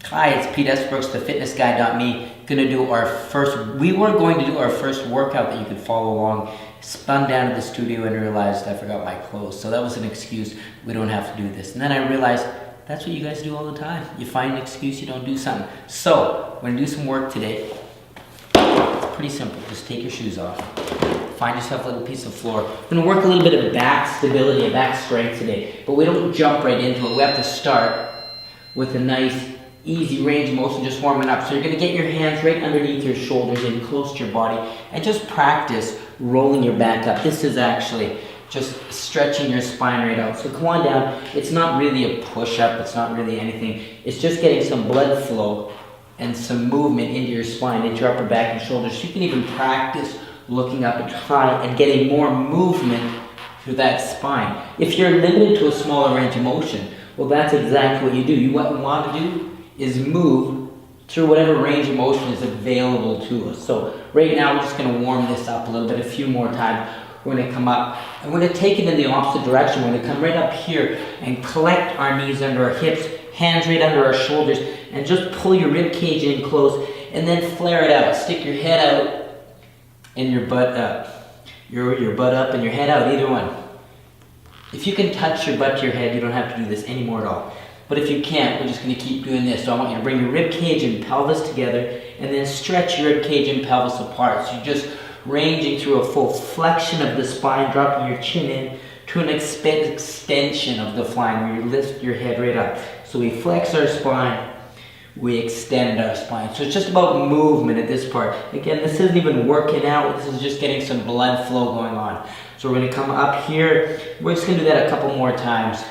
Hi, it's Pete S. Brooks, thefitnessguy.me. We were going to do our first workout that you could follow along. Spun down to the studio and realized I forgot my clothes. So that was an excuse. We don't have to do this. And then I realized that's what you guys do all the time. You find an excuse, you don't do something. So we're gonna do some work today. It's pretty simple. Just take your shoes off. Find yourself a little piece of floor. We're gonna work a little bit of back stability and back strength today, but we don't jump right into it. We have to start with a nice easy range of motion, just warming up. So you're going to get your hands right underneath your shoulders and close to your body and just practice rolling your back up. This is actually just stretching your spine right out. So come on down. It's not really a push-up. It's not really anything. It's just getting some blood flow and some movement into your spine, into your upper back and shoulders. You can even practice looking up and high and getting more movement through that spine. If you're limited to a smaller range of motion, well, that's exactly what you do. What you want to do is move through whatever range of motion is available to us. So right now we're just going to warm this up a little bit, a few more times. We're going to come up and we're going to take it in the opposite direction. We're going to come right up here and collect our knees under our hips, hands right under our shoulders, and just pull your rib cage in close and then flare it out. Stick your head out and your butt up. Your butt up and your head out, either one. If you can touch your butt to your head, you don't have to do this anymore at all. But if you can't, we're just going to keep doing this. So I want you to bring your rib cage and pelvis together and then stretch your rib cage and pelvis apart. So you're just ranging through a full flexion of the spine, dropping your chin in to an extension of the spine where you lift your head right up. So we flex our spine, we extend our spine. So it's just about movement at this part. Again, this isn't even working out. This is just getting some blood flow going on. So we're going to come up here. We're just going to do that a couple more times,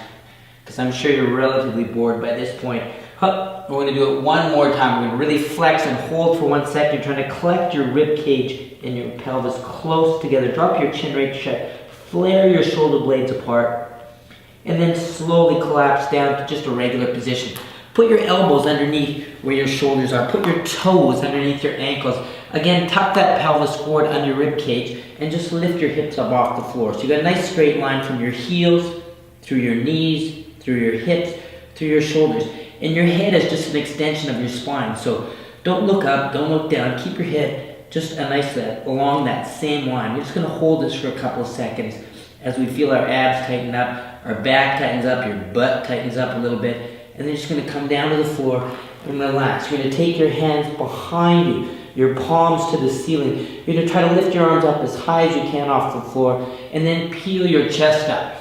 because I'm sure you're relatively bored by this point. We're going to do it one more time. We're going to really flex and hold for 1 second. You're trying to collect your rib cage and your pelvis close together. Drop your chin right shut. Flare your shoulder blades apart. And then slowly collapse down to just a regular position. Put your elbows underneath where your shoulders are. Put your toes underneath your ankles. Again, tuck that pelvis forward under your rib cage and just lift your hips up off the floor. So you got a nice straight line from your heels, through your knees, through your hips, through your shoulders. And your head is just an extension of your spine. So don't look up, don't look down. Keep your head just a nice along that same line. We're just going to hold this for a couple of seconds as we feel our abs tighten up, our back tightens up, your butt tightens up a little bit. And then you're just going to come down to the floor and relax. You're going to take your hands behind you, your palms to the ceiling. You're going to try to lift your arms up as high as you can off the floor and then peel your chest up.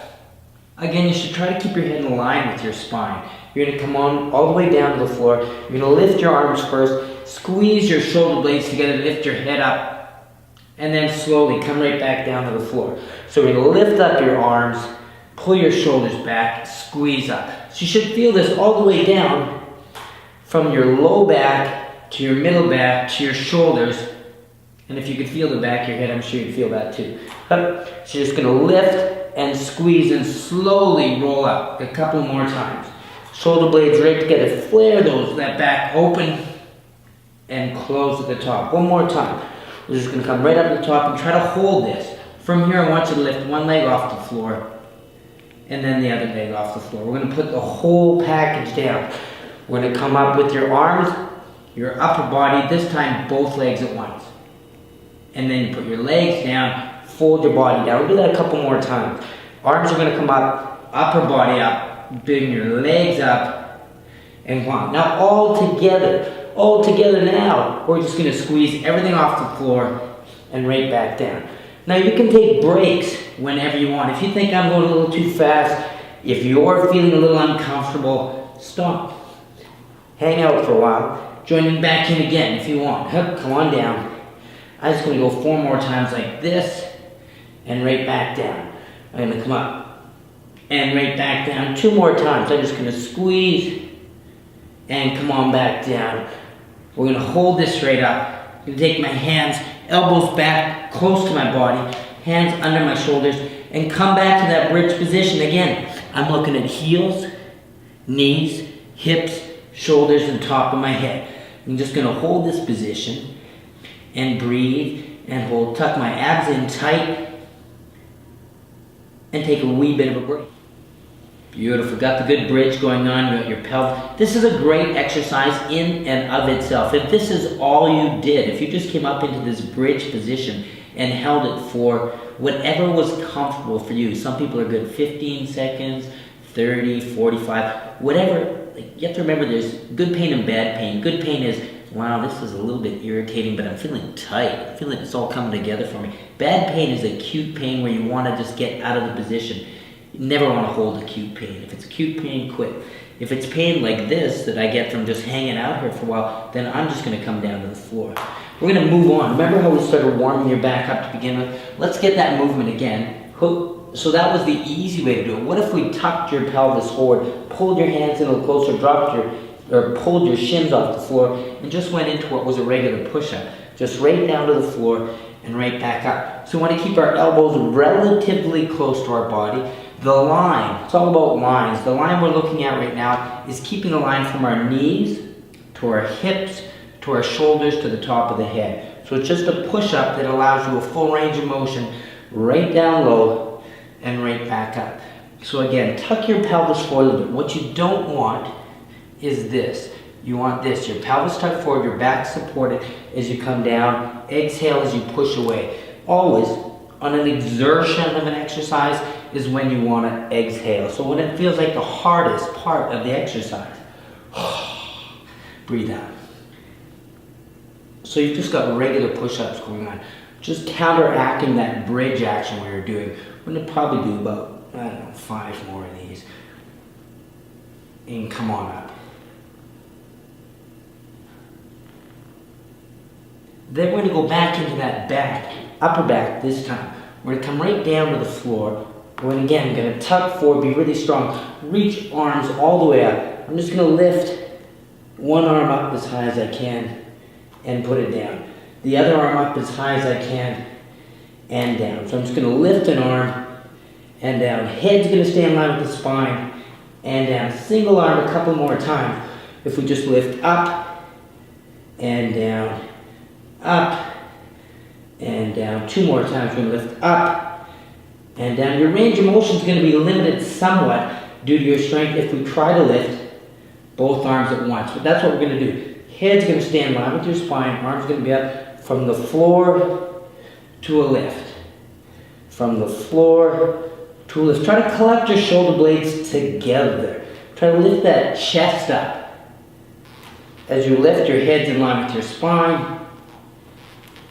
Again, you should try to keep your head in line with your spine. You're going to come on all the way down to the floor. You're going to lift your arms first, squeeze your shoulder blades together, lift your head up, and then slowly come right back down to the floor. So we're going to lift up your arms, pull your shoulders back, squeeze up. So you should feel this all the way down from your low back to your middle back to your shoulders. And if you could feel the back of your head, I'm sure you'd feel that too. So you're just going to lift and squeeze and slowly roll up a couple more times. Shoulder blades right together. Flare that back open and close at the top. One more time. We're just going to come right up to the top and try to hold this. From here, I want you to lift one leg off the floor and then the other leg off the floor. We're going to put the whole package down. We're going to come up with your arms, your upper body, this time both legs at once. And then you put your legs down, fold your body down. We'll do that a couple more times. Arms are going to come up, upper body up, bring your legs up, and one. Now all together now, we're just going to squeeze everything off the floor and right back down. Now you can take breaks whenever you want. If you think I'm going a little too fast, if you're feeling a little uncomfortable, stop. Hang out for a while. Join me back in again if you want. Come on down. I'm just going to go 4 more times like this and right back down. I'm going to come up and right back down 2 more times. I'm just going to squeeze and come on back down. We're going to hold this right up. I'm going to take my hands, elbows back, close to my body, hands under my shoulders, and come back to that bridge position again. I'm looking at heels, knees, hips, shoulders, and top of my head. I'm just going to hold this position and breathe and hold. Tuck my abs in tight and take a wee bit of a break. Beautiful. Got the good bridge going on. You got your pelvis. This is a great exercise in and of itself. If this is all you did, if you just came up into this bridge position and held it for whatever was comfortable for you. Some people are good 15 seconds, 30, 45, whatever. You have to remember there's good pain and bad pain. Good pain is, wow, this is a little bit irritating, but I'm feeling tight. I feel like it's all coming together for me. Bad pain is acute pain where you want to just get out of the position. You never want to hold acute pain. If it's acute pain, quit. If it's pain like this that I get from just hanging out here for a while, then I'm just going to come down to the floor. We're going to move on. Remember how we started warming your back up to begin with? Let's get that movement again. So that was the easy way to do it. What if we tucked your pelvis forward, pulled your hands in a little closer, pulled your shins off the floor, and just went into what was a regular push-up. Just right down to the floor and right back up. So we want to keep our elbows relatively close to our body. The line, it's all about lines. The line we're looking at right now is keeping a line from our knees to our hips, to our shoulders, to the top of the head. So it's just a push-up that allows you a full range of motion right down low and right back up. So again, tuck your pelvis forward a little bit. What you don't want is this. You want this, your pelvis tucked forward, your back supported as you come down. Exhale as you push away. Always, on an exertion of an exercise, is when you want to exhale. So when it feels like the hardest part of the exercise, breathe out. So you've just got regular push-ups going on. Just counteracting that bridge action we were doing. We're going to probably do about, 5 more of these. And come on up. Then we're going to go back into that back, upper back this time. We're going to come right down to the floor. We're going to tuck forward, be really strong. Reach arms all the way up. I'm just going to lift one arm up as high as I can and put it down. The other arm up as high as I can and down. So I'm just going to lift an arm and down. Head's going to stay in line with the spine and down. Single arm a couple more times. If we just lift up and down, up and down. 2 more times. We're going to lift up and down. Your range of motion is going to be limited somewhat due to your strength if we try to lift both arms at once. But that's what we're going to do. Head's going to stay in line with your spine. Arms going to be up from the floor to a lift. From the floor to a lift. Try to collect your shoulder blades together. Try to lift that chest up. As you lift, your head's in line with your spine.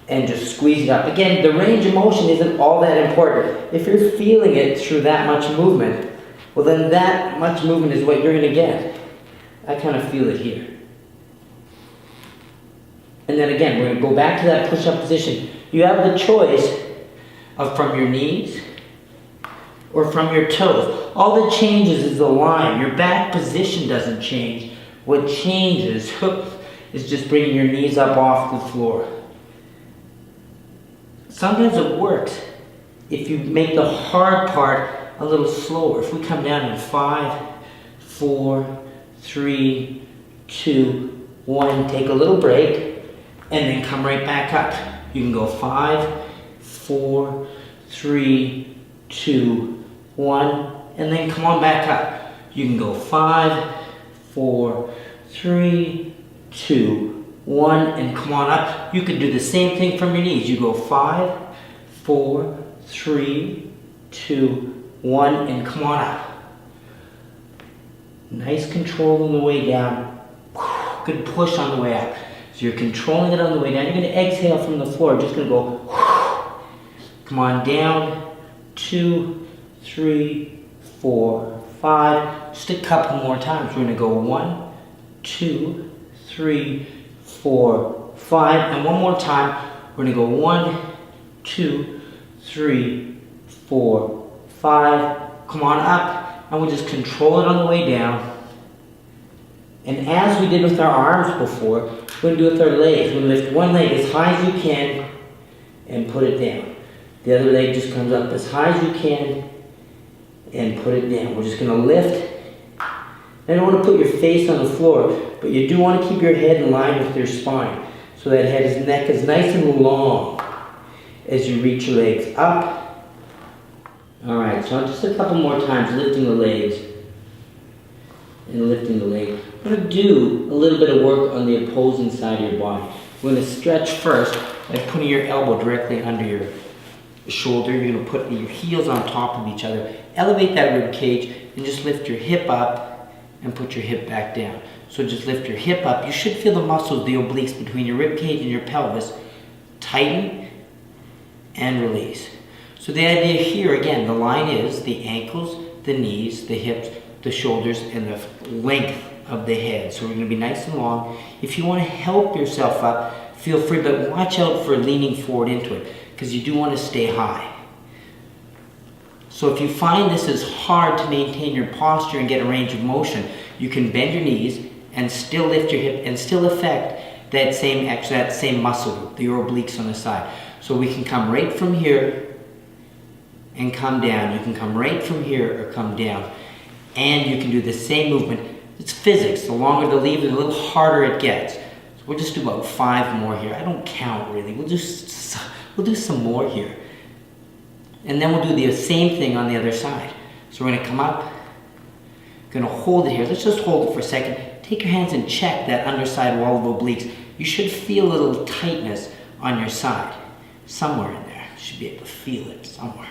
And just squeeze it up. Again, the range of motion isn't all that important. If you're feeling it through that much movement, well then that much movement is what you're going to get. I kind of feel it here. And then again, we're going to go back to that push-up position. You have the choice of from your knees or from your toes. All that changes is the line. Your back position doesn't change. What changes is just bringing your knees up off the floor. Sometimes it works if you make the hard part a little slower. If we come down in 5, 4, 3, 2, 1, take a little break, and then come right back up. You can go 5, 4, 3, 2, 1, and then come on back up. You can go 5, 4, 3, 2, 1, and come on up. You could do the same thing from your knees. You go 5, 4, 3, 2, 1, and come on up. Nice control on the way down. Good push on the way up. So you're controlling it on the way down. You're going to exhale from the floor. Just going to go. Come on down. 2, 3, 4, 5. Just a couple more times. We're going to go 1, 2, 3, 4, 5, and one more time. We're going to go 1, 2, 3, 4, 5. Come on up, and we'll just control it on the way down. And as we did with our arms before, we're going to do it with our legs. We're going to lift one leg as high as you can and put it down. The other leg just comes up as high as you can and put it down. We're just going to lift. I don't want to put your face on the floor, but you do want to keep your head in line with your spine. So that neck is nice and long as you reach your legs up. Alright, so just a couple more times lifting the legs and lifting the leg. We're going to do a little bit of work on the opposing side of your body. We're going to stretch first by putting your elbow directly under your shoulder. You're going to put your heels on top of each other. Elevate that rib cage and just lift your hip up and put your hip back down. So just lift your hip up. You should feel the muscles, the obliques between your rib cage and your pelvis tighten and release. So the idea here, again, the line is the ankles, the knees, the hips, the shoulders, and the length of the head. So we're going to be nice and long. If you want to help yourself up, feel free, but watch out for leaning forward into it, because you do want to stay high. So if you find this is hard to maintain your posture and get a range of motion, you can bend your knees and still lift your hip and still affect that same muscle group, your obliques on the side. So we can come right from here and come down. You can come right from here or come down. And you can do the same movement. It's physics. The longer the lever, the little harder it gets. So we'll just do about 5 more here. I don't count really. We'll do some more here. And then we'll do the same thing on the other side. So we're going to come up. Going to hold it here. Let's just hold it for a second. Take your hands and check that underside wall of obliques. You should feel a little tightness on your side. Somewhere in there. You should be able to feel it somewhere.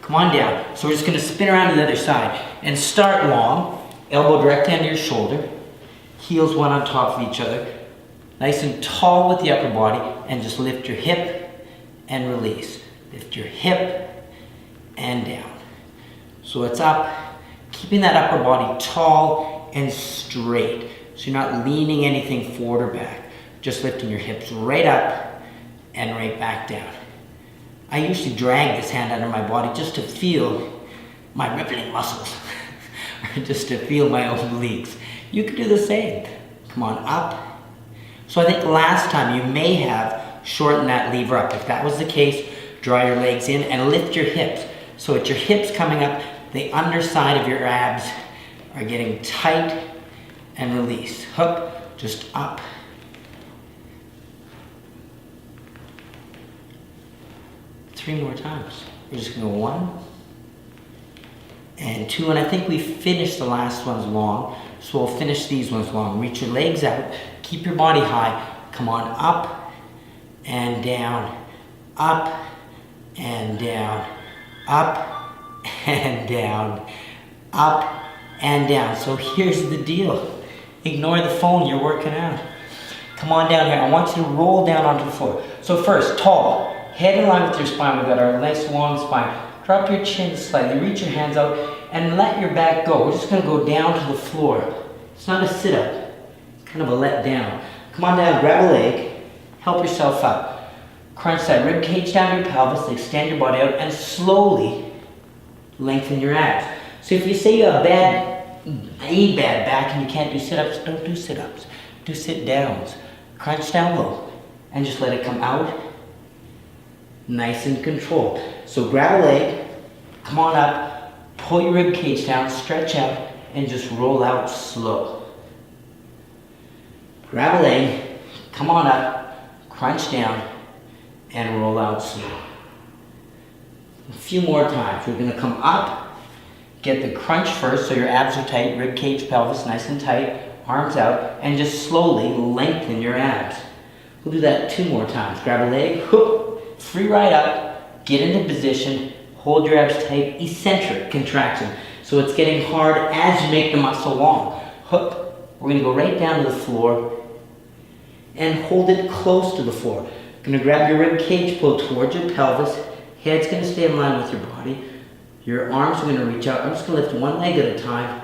Come on down. So we're just going to spin around to the other side and start long. Elbow directly under your shoulder. Heels one on top of each other. Nice and tall with the upper body. And just lift your hip and release. Lift your hip and down. So it's up. Keeping that upper body tall and straight. So you're not leaning anything forward or back. Just lifting your hips right up and right back down. I usually drag this hand under my body just to feel my rippling muscles. Or just to feel my obliques. You can do the same. Come on, up. So I think last time you may have shortened that lever up. If that was the case, draw your legs in and lift your hips. So it's your hips coming up, the underside of your abs are getting tight and release. Hook, just up. Three more times. We're just going to go 1 and 2. And I think we finished the last ones long. So we'll finish these ones long. Reach your legs out. Keep your body high. Come on up and down. Up and down. Up and down. Up and down. So here's the deal. Ignore the phone. You're working out. Come on down here. I want you to roll down onto the floor. So first, tall. Head in line with your spine. We've got our nice long spine. Drop your chin slightly. Reach your hands out and let your back go. We're just going to go down to the floor. It's not a sit-up. It's kind of a let down. Come on down. Grab a leg. Help yourself up. Crunch that rib cage down to your pelvis. Extend your body out and slowly lengthen your abs. So if you say you have bad back and you can't do sit-ups, don't do sit-ups. Do sit-downs. Crunch down low and just let it come out. Nice and controlled. So grab a leg, come on up, pull your rib cage down, stretch out, and just roll out slow. Grab a leg, come on up, crunch down, and roll out slow. A few more times. We're going to come up, get the crunch first so your abs are tight, rib cage, pelvis nice and tight, arms out, and just slowly lengthen your abs. We'll do that 2 more times. Grab a leg, hook, free ride up, get into position, hold your abs tight, eccentric contraction. So it's getting hard as you make the muscle long. Hook, we're going to go right down to the floor and hold it close to the floor. Going to grab your rib cage, pull towards your pelvis, head's going to stay in line with your body. Your arms are going to reach out. I'm just going to lift one leg at a time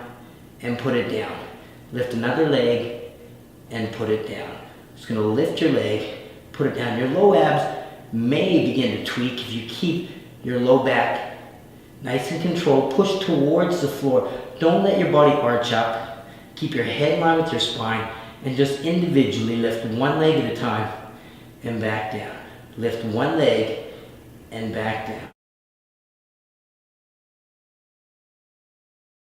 and put it down. Lift another leg and put it down. Just going to lift your leg, put it down. Your low abs may begin to tweak if you keep your low back nice and controlled. Push towards the floor. Don't let your body arch up. Keep your head in line with your spine and just individually lift one leg at a time and back down. Lift one leg and back down.